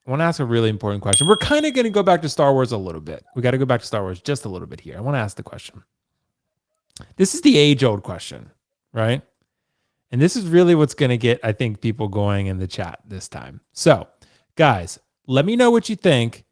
I want to ask a really important question. We're kind of going to go back to Star Wars a little bit. We got to go back to Star Wars just a little bit here. I want to ask the question. This is the age-old question, right? And this is really what's going to get, I think, people going in the chat this time. So, guys, let me know what you think.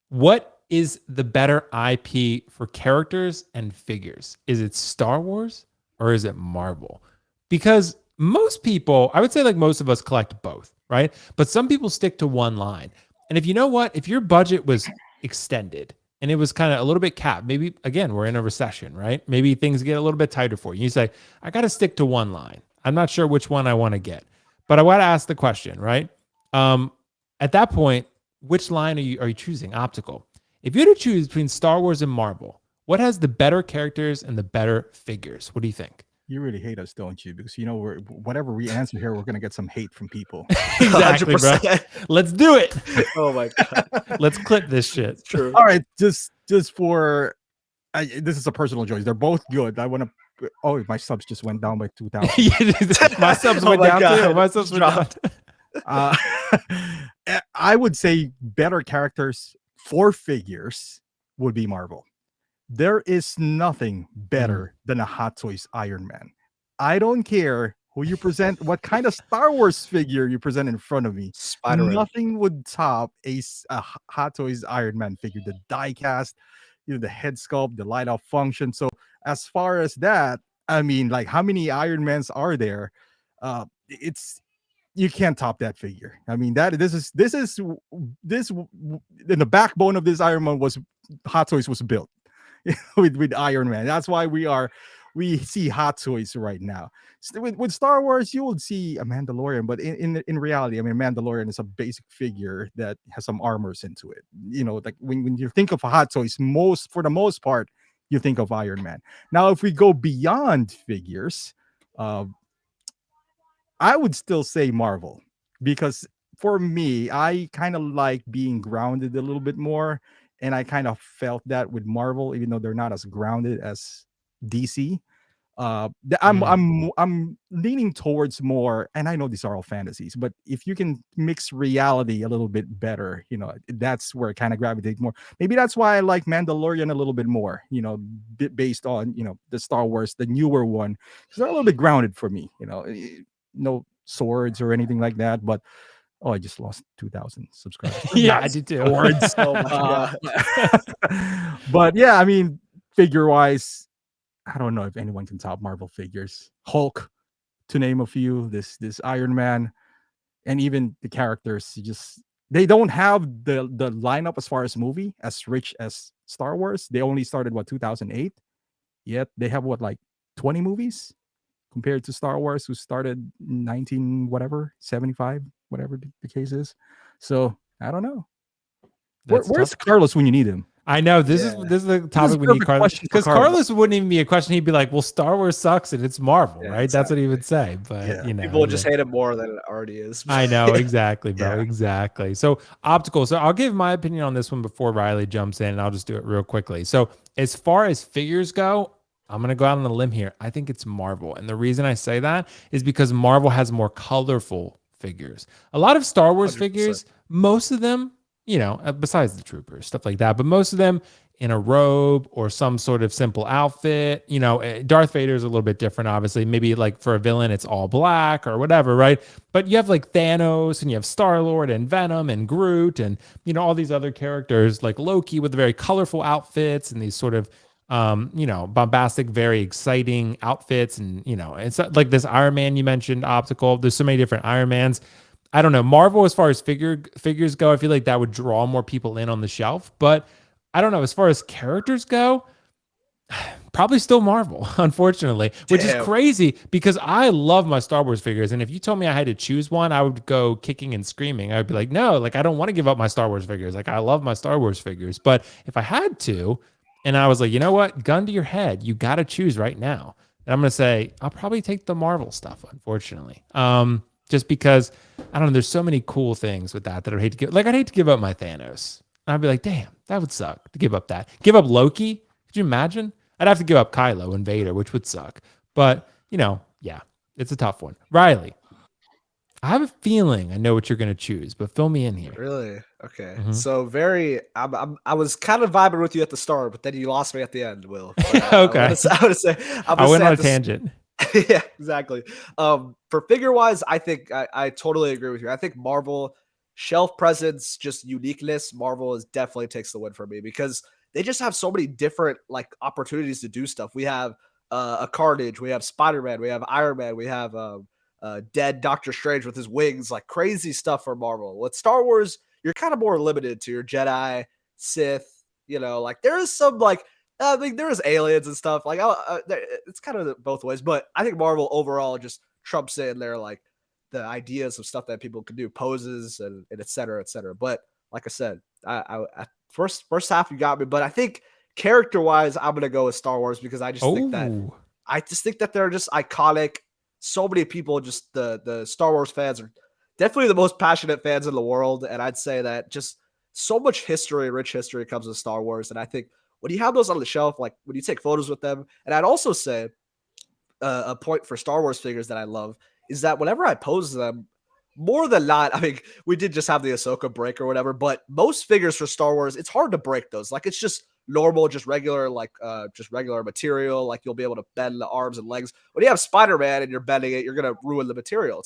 What is the better IP for characters and figures? Is it Star Wars or is it Marvel? Because most people, I would say like most of us collect both, right? But some people stick to one line. And if you know what, if your budget was extended and it was kind of a little bit capped, maybe again, we're in a recession, right? Maybe things get a little bit tighter for you. You say, I got to stick to one line. I'm not sure which one I want to get, but I want to ask the question, right? At that point, which line are you choosing? Optical. If you had to choose between Star Wars and Marvel, what has the better characters and the better figures? What do you think? You really hate us, don't you? Because whatever we answer here, we're gonna get some hate from people. Exactly, bro. Let's do it. Oh my god. Let's clip this shit. It's true. All right, just for this is a personal choice. They're both good. I want to. Oh, my subs just went down by 2,000. My subs went down too. My subs went down. I would say better characters for figures would be Marvel. There is nothing better than a Hot Toys Iron Man. I don't care who you present, what kind of Star Wars figure you present in front of me. Spider-Man. Nothing would top a Hot Toys Iron Man figure. The die cast, the head sculpt, the light off function. So as far as that, I mean, like how many Iron Mans are there? You can't top that figure. I mean, this is in the backbone of this Iron Man was Hot Toys was built with Iron Man. That's why we see Hot Toys right now. With Star Wars, you will see a Mandalorian, but in reality, I mean, Mandalorian is a basic figure that has some armors into it. Like when you think of Hot Toys, for the most part, you think of Iron Man. Now, if we go beyond figures, I would still say Marvel, because for me, I kind of like being grounded a little bit more. And I kind of felt that with Marvel, even though they're not as grounded as DC. I'm leaning towards more, and I know these are all fantasies, but if you can mix reality a little bit better, that's where I kind of gravitate more. Maybe that's why I like Mandalorian a little bit more, based on the Star Wars, the newer one, because they're a little bit grounded for me. No swords or anything like that, but I just lost 2,000 subscribers. Yeah, I did too. Swords. But yeah, I mean, figure wise, I don't know if anyone can top Marvel figures. Hulk, to name a few. This Iron Man, and even the characters. They don't have the lineup as far as movie as rich as Star Wars. They only started 2008. Yet they have 20 movies compared to Star Wars, who started 75, whatever the case is. So I don't know. Where's Carlos when you need him? I know this is the topic we need Carlos, because Carlos wouldn't even be a question. He'd be like, "Well, Star Wars sucks and it's Marvel, right?" Exactly. That's what he would say. But people will just hate it more than it already is. I know, exactly, bro, exactly. So optical. So I'll give my opinion on this one before Riley jumps in, and I'll just do it real quickly. So as far as figures go, I'm going to go out on a limb here. I think it's Marvel. And the reason I say that is because Marvel has more colorful figures. A lot of Star Wars 100%. Figures, most of them, besides the troopers, stuff like that, but most of them in a robe or some sort of simple outfit. Darth Vader is a little bit different, obviously. Maybe like for a villain, it's all black or whatever, right? But you have like Thanos and you have Star-Lord and Venom and Groot and, all these other characters like Loki with very colorful outfits and these sort of bombastic, very exciting outfits. And, it's like this Iron Man you mentioned, optical. There's so many different Iron Mans. I don't know. Marvel, as far as figures go, I feel like that would draw more people in on the shelf. But I don't know. As far as characters go, probably still Marvel, unfortunately, which is crazy because I love my Star Wars figures. And if you told me I had to choose one, I would go kicking and screaming. I'd be like, no, I don't want to give up my Star Wars figures. I love my Star Wars figures. But if I had to, and I was like, you know what? Gun to your head. You got to choose right now. And I'm going to say, I'll probably take the Marvel stuff, unfortunately. Just because, I don't know, there's so many cool things with that I'd hate to give. I'd hate to give up my Thanos. And I'd be like, damn, that would suck to give up that. Give up Loki? Could you imagine? I'd have to give up Kylo and Vader, which would suck. But, yeah, it's a tough one. Riley, I have a feeling I know what you're gonna choose, but fill me in here. Really? Okay. Mhm. So I was kind of vibing with you at the start, but then you lost me at the end, Will. But, Okay. I'm gonna say I went on a at the tangent. yeah, exactly. For figure wise, I think I totally agree with you. I think Marvel shelf presence, just uniqueness, Marvel is definitely takes the win for me because they just have so many different like opportunities to do stuff. We have a Carnage, we have Spider-Man, we have Iron Man, we have dead Doctor Strange with his wings, like crazy stuff for Marvel. With Star Wars, you're kind of more limited to your Jedi, Sith, like there is some like I think there is aliens and stuff. Like, it's kind of both ways, but I think Marvel overall just trumps it in their like the ideas of stuff that people can do, poses and et cetera, et cetera. But like I said, first half you got me, but I think character wise, I'm gonna go with Star Wars because Oh, I just think that they're just iconic. So many people, just the Star Wars fans are definitely the most passionate fans in the world, and I'd say that just so much history, rich history comes with Star Wars, and I think when you have those on the shelf, like when you take photos with them, and I'd also say a point for Star Wars figures that I love is that whenever I pose them, more than not, I mean, we did just have the Ahsoka break or whatever, but most figures for Star Wars, it's hard to break those. Like it's just normal, just regular, just regular material. Like you'll be able to bend the arms and legs. When you have Spider-Man and you're bending it, you're gonna ruin the material.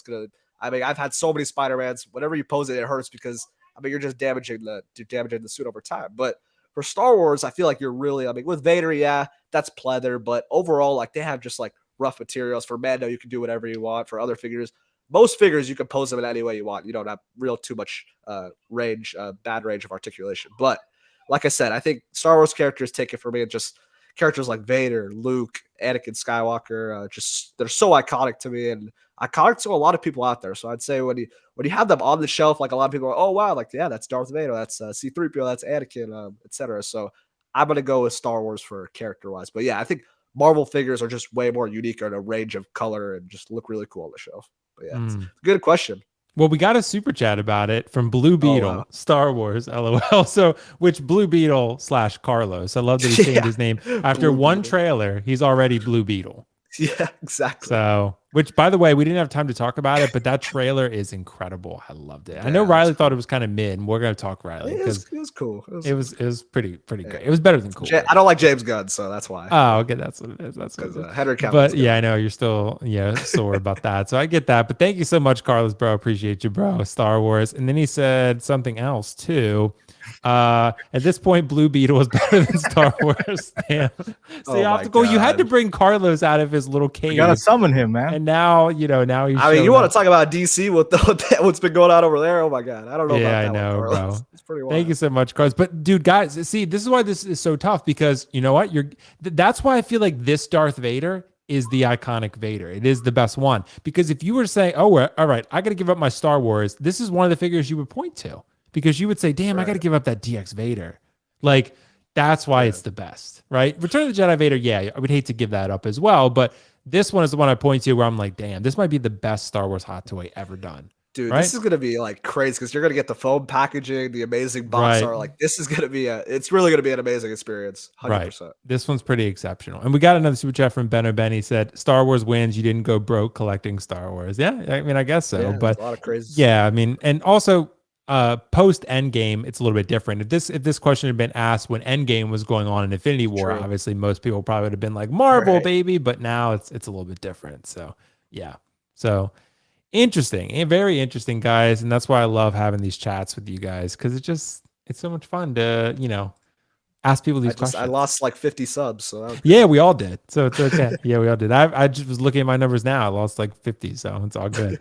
I mean, I've had so many Spider-Mans. Whenever you pose it, it hurts because I mean you're just damaging the suit over time. But for Star Wars, I feel like you're really, I mean, with Vader, yeah, that's pleather, but overall, like they have just like rough materials. For Mando, you can do whatever you want. For other figures, most figures you can pose them in any way you want. You don't have real too much bad range of articulation. But like I said, I think Star Wars characters take it for me, and just characters like Vader, Luke, Anakin Skywalker, just they're so iconic to me and iconic to a lot of people out there. So I'd say when you have them on the shelf, like a lot of people are, oh wow, like yeah, that's Darth Vader, that's C-3PO, that's Anakin, etc. So I'm gonna go with Star Wars for character wise. But yeah, I think Marvel figures are just way more unique in a range of color and just look really cool on the shelf. But yeah, it's a good question. well, we got a super chat about it from Blue Beetle, wow. Star Wars, LOL. So, which Blue Beetle / Carlos? I love that he changed his name after Blue one Beetle. trailer. He's already Blue Beetle. Yeah, exactly. So, which by the way, we didn't have time to talk about it, but that trailer is incredible. I loved it. I know Riley thought it was kind of mid, and we're gonna talk Riley because it was cool. it was pretty great. It was better than cool. I don't like James Gunn, so that's why. Oh, okay, that's what it is. That's what it is. Henry Cavill. But yeah, I know you're still sore about that, so I get that. But thank you so much, Carlos, bro. Appreciate you, bro. Star Wars, and then he said something else too. At this point, Blue Beetle is better than Star Wars. Damn. See, Optical, you had to bring Carlos out of his little cave. You gotta summon him, man. And now, now he's. I mean, you want to talk about DC with what's been going on over there? Oh my god, I don't know. Yeah, about that I know, one, bro. It's pretty wild. Thank you so much, Carlos. But dude, guys, see, this is why this is so tough because you know what? That's why I feel like this Darth Vader is the iconic Vader. It is the best one because if you were to say, "Oh, all right, I got to give up my Star Wars," this is one of the figures you would point to. Because you would say, damn, I got to give up that DX Vader. Like, that's why it's the best, right? Return of the Jedi Vader, yeah, I would hate to give that up as well. But this one is the one I point to where I'm like, damn, this might be the best Star Wars hot toy ever done. Dude, right? This is going to be like crazy because you're going to get the foam packaging, the amazing box art. Like, this is going to be it's really going to be an amazing experience. 100%. Right. This one's pretty exceptional. And we got another super chat from Ben O'Ben. He said, Star Wars wins. You didn't go broke collecting Star Wars. Yeah, I mean, I guess so. Yeah, but a lot of crazy yeah, I mean, and also, post Endgame, it's a little bit different. If this question had been asked when Endgame was going on in Infinity War, obviously most people probably would have been like Marvel, baby, but now it's a little bit different. So yeah, so interesting and very interesting, guys, and that's why I love having these chats with you guys because it's so much fun to ask people these questions. I lost like 50 subs, so yeah, we all did. So it's okay. Yeah, we all did. I just was looking at my numbers now. I lost like 50, so it's all good.